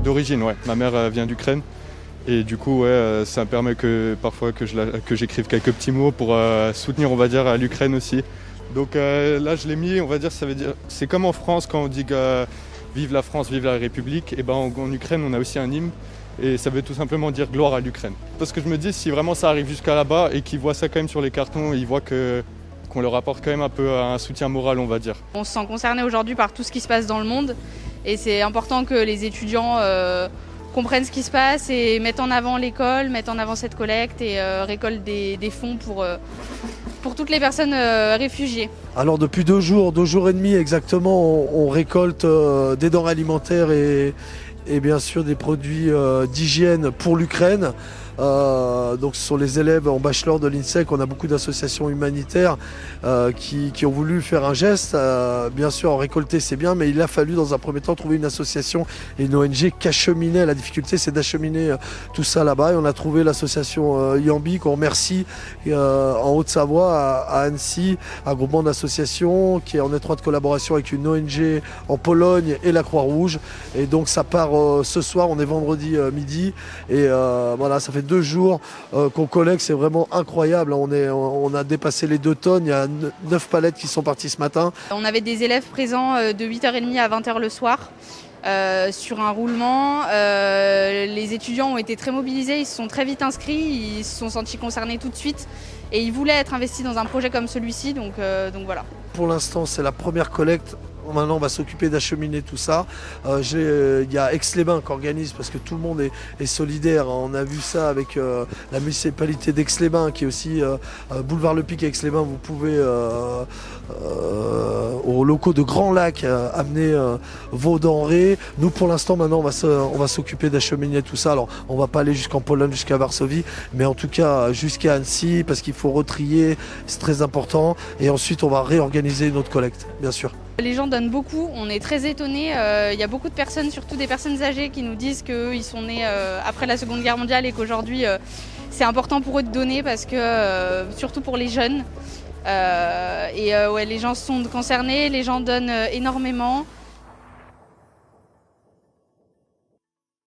d'origine, ouais. Ma mère vient d'Ukraine. Et du coup, ouais, ça me permet parfois que j'écrive quelques petits mots pour soutenir, on va dire, l'Ukraine aussi. Donc là, je l'ai mis, on va dire, ça veut dire, c'est comme en France quand on dit vive la France, vive la République. Et ben en Ukraine, on a aussi un hymne. Et ça veut tout simplement dire gloire à l'Ukraine. Parce que je me dis, si vraiment ça arrive jusqu'à là-bas et qu'ils voient ça quand même sur les cartons, ils voient qu'on leur apporte quand même un peu un soutien moral, on va dire. On se sent concerné aujourd'hui par tout ce qui se passe dans le monde. Et c'est important que les étudiants comprennent ce qui se passe et mettent en avant l'école, mettent en avant cette collecte et récoltent des fonds pour toutes les personnes réfugiées. Alors depuis 2 jours et demi exactement, on récolte des denrées alimentaires et bien sûr des produits d'hygiène pour l'Ukraine. Donc ce sont les élèves en bachelor de l'INSEC. On a beaucoup d'associations humanitaires qui ont voulu faire un geste. Bien sûr, en récolter c'est bien, mais il a fallu dans un premier temps trouver une association et une ONG qu'acheminer. La difficulté c'est d'acheminer tout ça là-bas. Et on a trouvé l'association Yambi qu'on remercie en Haute-Savoie, à Annecy, un groupement d'associations qui est en étroite collaboration avec une ONG en Pologne et la Croix-Rouge. Et donc ça part ce soir, on est vendredi midi. Et voilà, ça fait 2 jours qu'on collecte, c'est vraiment incroyable. On a dépassé les 2 tonnes, il y a 9 palettes qui sont parties ce matin. On avait des élèves présents de 8h30 à 20h le soir sur un roulement. Les étudiants ont été très mobilisés, ils se sont très vite inscrits, ils se sont sentis concernés tout de suite et ils voulaient être investis dans un projet comme celui-ci, donc voilà. Pour l'instant, c'est la première collecte. Maintenant, on va s'occuper d'acheminer tout ça. Il y a Aix-les-Bains qui organise parce que tout le monde est solidaire. On a vu ça avec la municipalité d'Aix-les-Bains qui est aussi boulevard Le Pic à Aix-les-Bains. Vous pouvez aux locaux de Grand Lac amener vos denrées. Nous, pour l'instant, maintenant, on va s'occuper d'acheminer tout ça. Alors, on va pas aller jusqu'en Pologne, jusqu'à Varsovie, mais en tout cas jusqu'à Annecy parce qu'il faut retrier. C'est très important. Et ensuite, on va réorganiser une autre collecte, bien sûr. Les gens donnent beaucoup, on est très étonnés. Il y a beaucoup de personnes, surtout des personnes âgées, qui nous disent qu'ils sont nés après la Seconde Guerre mondiale et qu'aujourd'hui c'est important pour eux de donner parce que, surtout pour les jeunes. Ouais, les gens sont concernés, les gens donnent énormément.